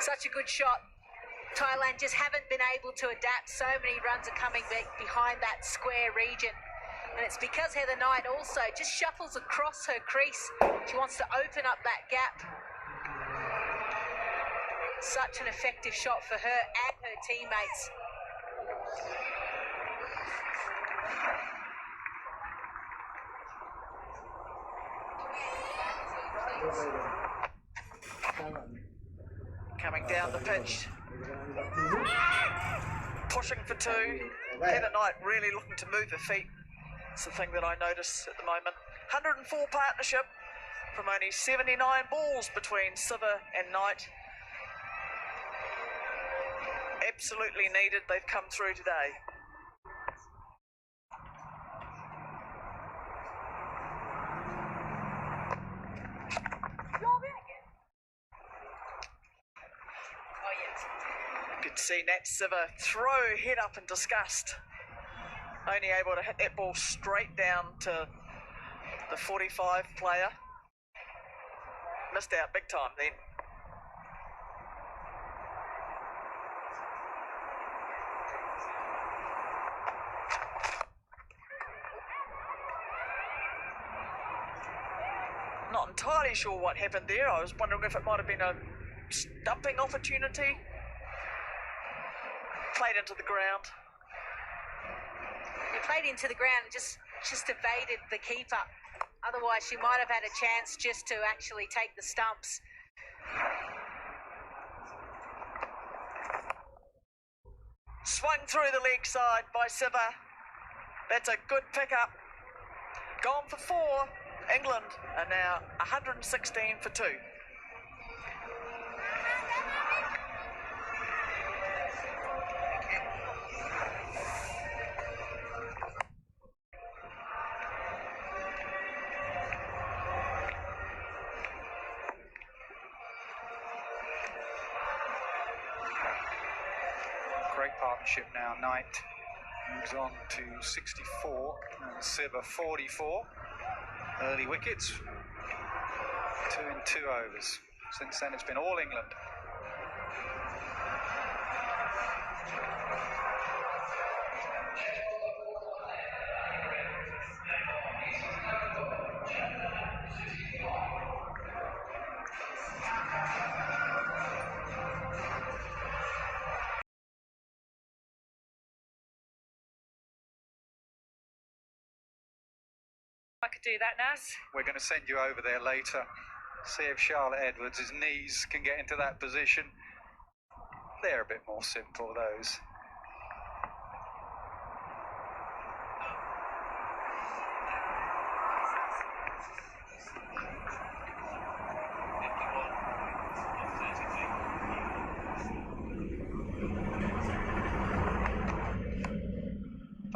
Such a good shot. Thailand just haven't been able to adapt. So many runs are coming behind that square region. And it's because Heather Knight also just shuffles across her crease. She wants to open up that gap. Such an effective shot for her and her teammates. Coming down the pitch. Pushing for 2. Heather Knight really looking to move her feet. It's the thing that I notice at the moment. 104 partnership from only 79 balls between Siva and Knight. Absolutely needed. They've come through today. Good to see Nat Siva throw head up in disgust. Only able to hit that ball straight down to the 45 player. Missed out big time then. Not entirely sure what happened there. I was wondering if it might have been a stumping opportunity. Played into the ground. He played into the ground and just evaded the keeper. Otherwise, she might have had a chance just to actually take the stumps. Swung through the leg side by Siva. That's a good pickup. Gone for 4. England are now 116 for 2. Great partnership now. Knight moves on to 64 and Siva 44. Early wickets. 2 in 2 overs. Since then it's been all England. I could do that, Naz. We're going to send you over there later. See if Charlotte Edwards' knees can get into that position. They're a bit more simple, those.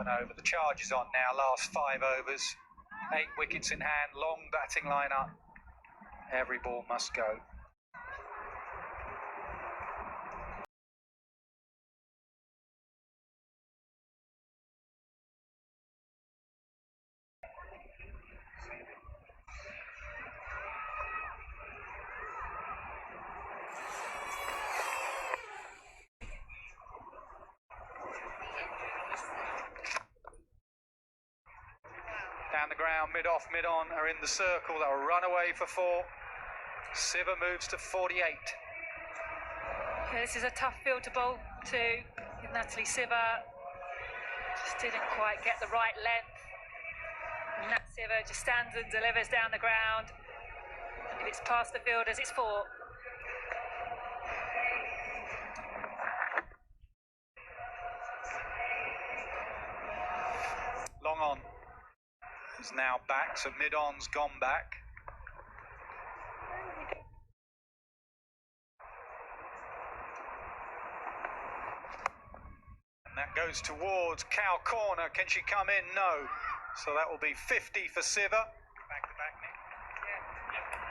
an over. The charge is on now, last 5 overs. 8 wickets in hand, long batting lineup. Every ball must go. Down the ground, mid-off, mid-on are in the circle. They'll run away for 4. Siva moves to 48. Yeah, this is a tough field to bowl to. Natalie Siva just didn't quite get the right length. Nat Siva just stands and delivers down the ground. If it's past the fielders, it's 4. Long on is now back, so mid-on's gone back. And that goes towards cow corner. Can she come in? No. So that will be 50 for Siva. Back-to-back, Nick.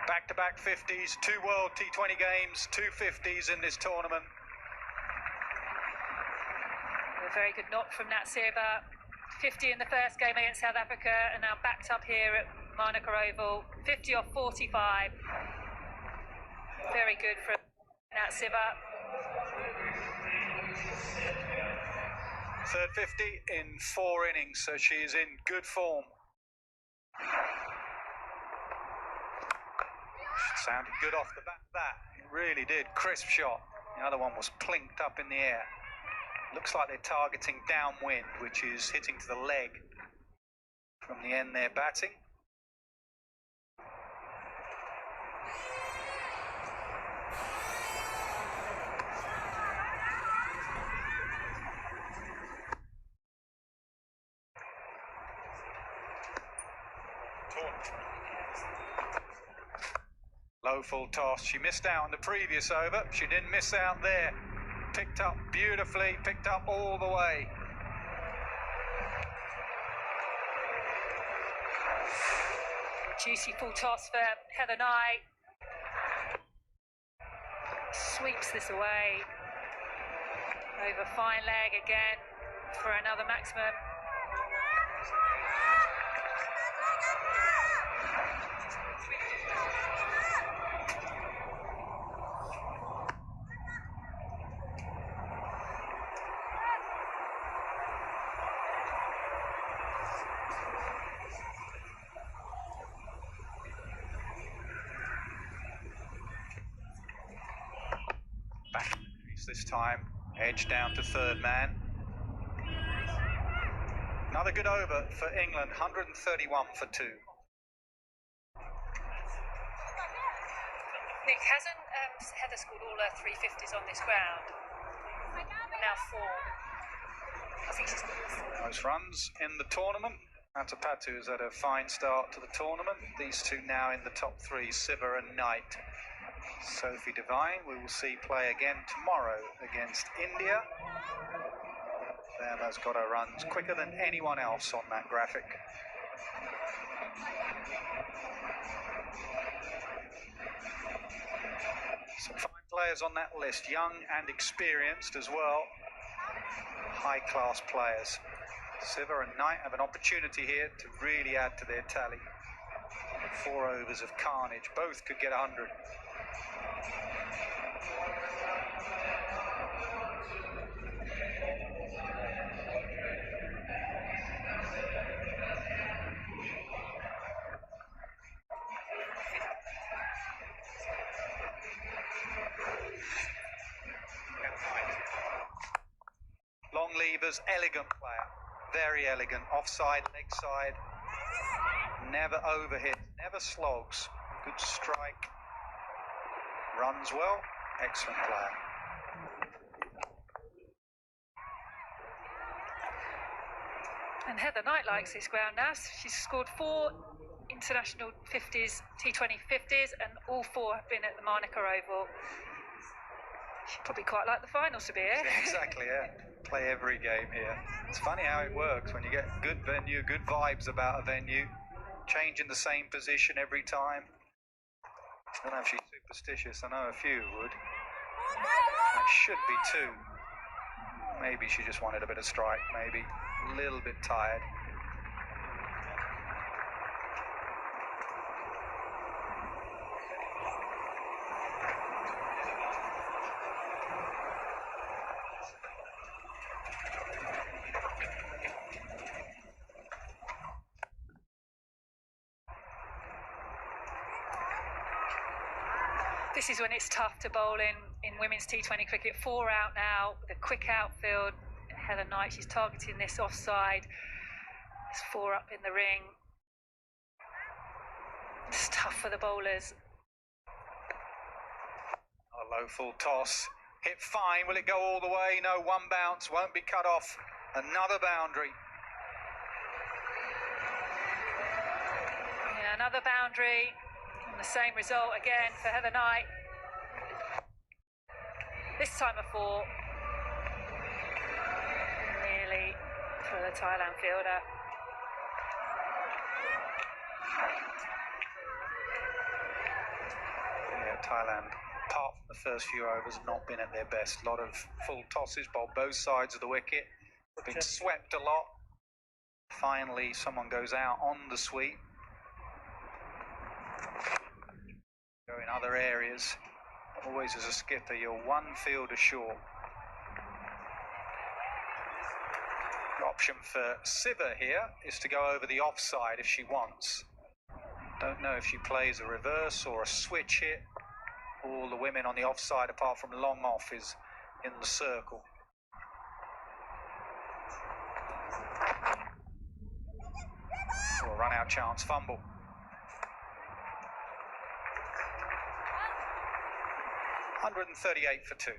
Back-to-back 50s, 2 World T20 games, 2 50s in this tournament. A very good knock from Nat Siva. 50 in the first game against South Africa, and now backed up here at Monaco Oval. 50 off 45. Very good from Nat Siva. Third 50 in 4 innings, so she is in good form. Sounded good off the bat, that. It really did. Crisp shot. The other one was plinked up in the air. Looks like they're targeting downwind, which is hitting to the leg from the end they're batting. Low full toss. She missed out on the previous over. She didn't miss out there. Picked up beautifully, picked up all the way. Juicy full toss for Heather Knight. Sweeps this away. Over fine leg again for another maximum. Back in the crease this time, edge down to third man. Another good over for England, 131 for 2. Nick, hasn't Heather scored all her 350s on this ground? Now 4. I think she's got all 4. Most runs in the tournament. Atapatu has had a fine start to the tournament. These two now in the top 3, Siva and Knight. Sophie Devine, we will see play again tomorrow against India. Verma's got her runs quicker than anyone else on that graphic. Some fine players on that list, young and experienced as well. High-class players. Siva and Knight have an opportunity here to really add to their tally. 4 overs of carnage, both could get 100. Long levers, elegant player, very elegant, offside, leg side, never overhit, never slogs, good strike, runs well, excellent player. And Heather Knight likes this ground now. She's scored 4 international 50s, T20 50s, and all 4 have been at the Monaco Oval. She'd probably quite like the finals to be here. Exactly, yeah. Play every game here. It's funny how it works when you get good venue, good vibes about a venue, changing the same position every time. I don't know if she's superstitious. I know a few would. That should be two. Maybe she just wanted a bit of strike, maybe a little bit tired. This is when it's tough to bowl in women's T20 cricket. 4 out now, with a quick outfield. Helen Knight, she's targeting this offside. There's 4 up in the ring. It's tough for the bowlers. A low full toss. Hit fine. Will it go all the way? No, one bounce. Won't be cut off. Another boundary. Yeah, another boundary. And the same result again for Heather Knight. This time a 4. Nearly for the Thailand fielder. Yeah, Thailand, apart from the first few overs, not been at their best. A lot of full tosses, bowled both sides of the wicket. Been swept a lot. Finally, someone goes out on the sweep. Go in other areas. Always as a skipper, you're one fielder short. The option for Siva here is to go over the offside if she wants. Don't know if she plays a reverse or a switch hit. All the women on the offside, apart from long off, is in the circle. Or a run out chance, fumble. 138 for 2.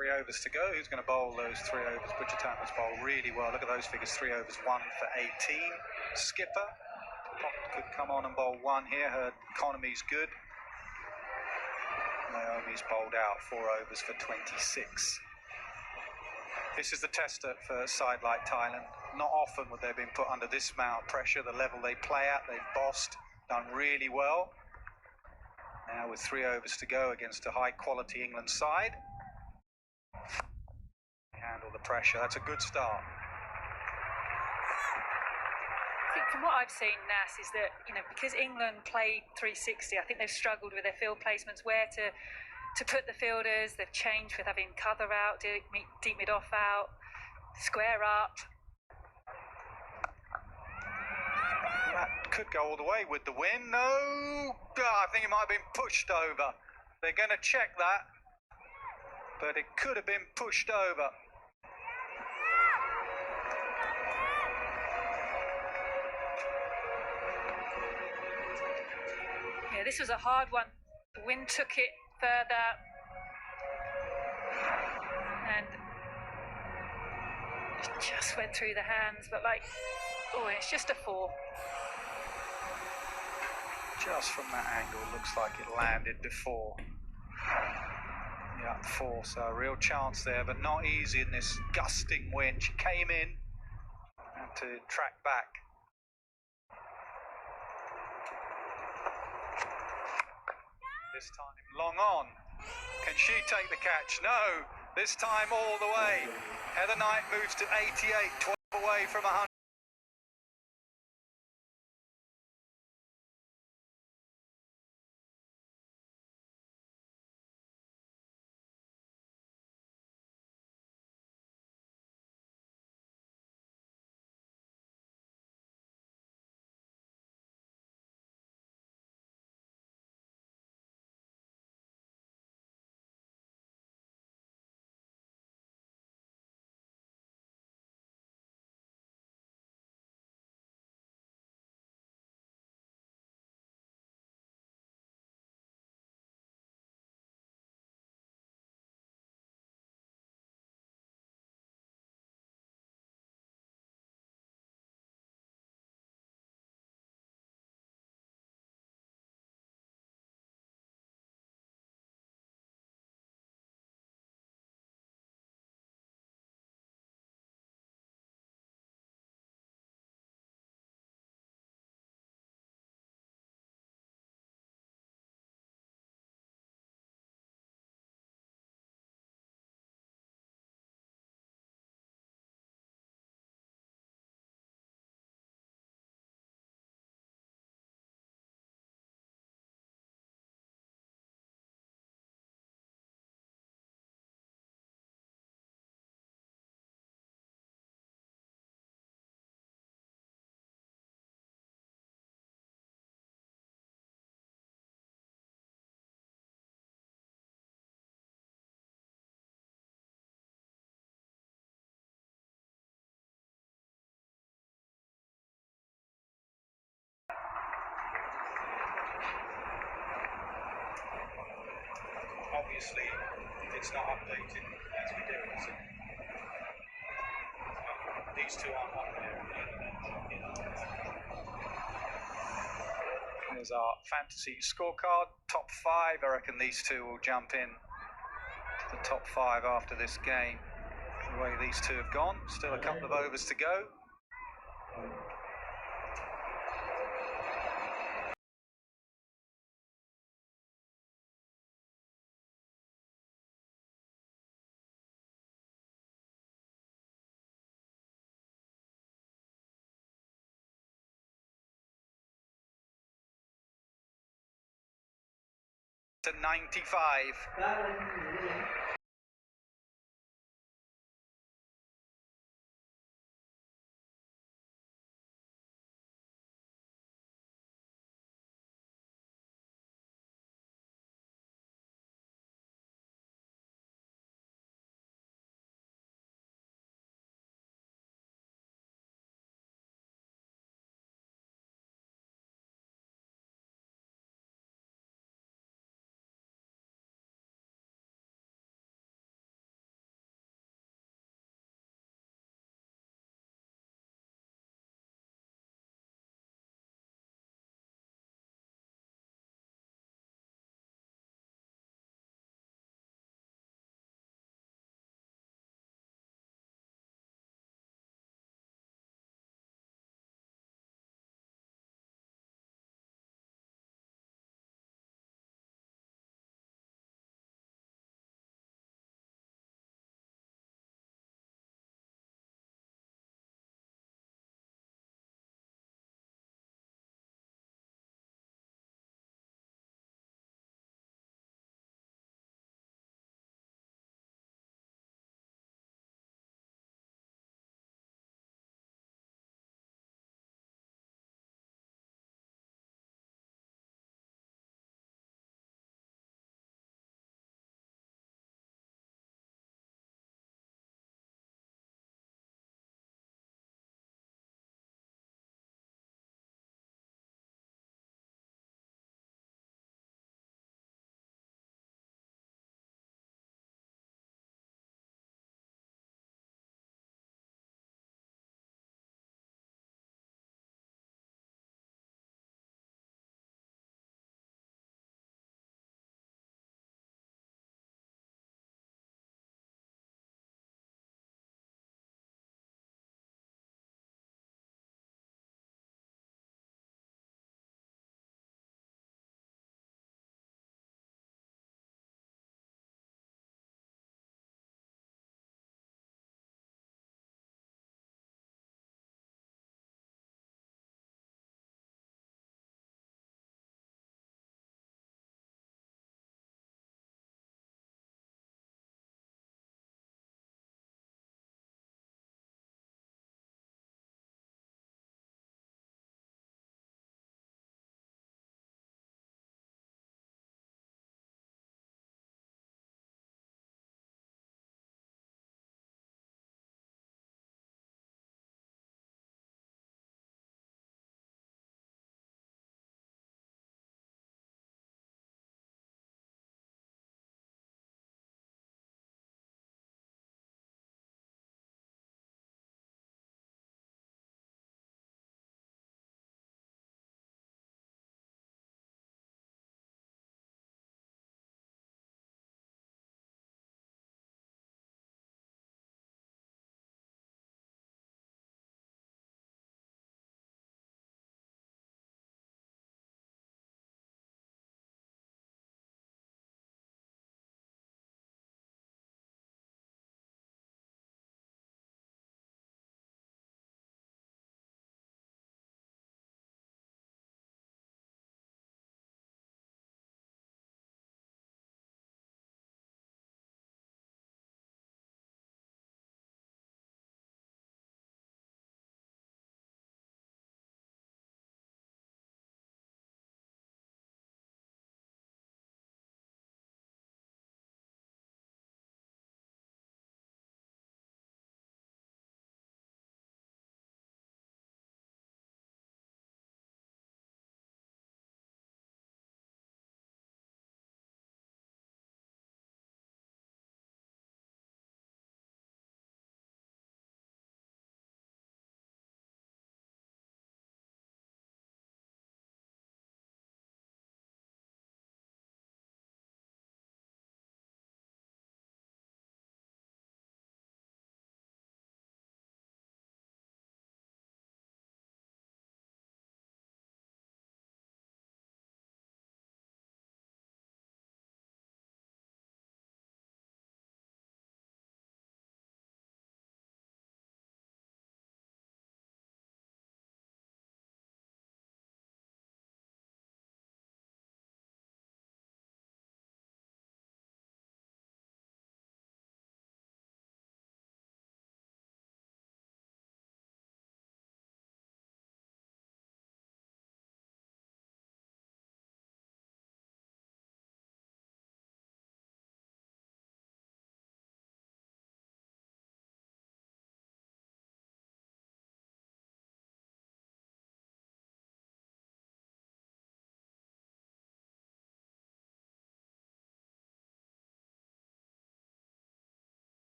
Three overs to go. Who's going to bowl those 3 overs? Bridgetama's bowl really well. Look at those figures. 3 overs, 1 for 18. Skipper could come on and bowl 1 here. Her economy's good. Naomi's bowled out 4 overs for 26. This is the tester for a side like Thailand. Not often would they have been put under this amount of pressure. The level they play at, they've bossed, done really well. Now with 3 overs to go against a high-quality England side. Handle the pressure. That's a good start. I think from what I've seen, Nas, is that, because England played 360, I think they've struggled with their field placements, where to put the fielders. They've changed with having cover out, deep mid-off out, square up. That could go all the way with the win. No! I think it might have been pushed over. They're going to check that. But it could have been pushed over. Yeah, this was a hard one. The wind took it further. And it just went through the hands. But it's just a 4. Just from that angle, looks like it landed before. Yeah, 4, so a real chance there, but not easy in this gusting wind. She came in, had to track back. This time long on. Can she take the catch? No, this time all the way. Heather Knight moves to 88, 12 away from 100. obviously it's not updated as we do it. So these two aren't on there. Here's our fantasy scorecard. Top 5. I reckon these two will jump in to the top 5 after this game. The way these two have gone. Still a couple of overs to go. To 95.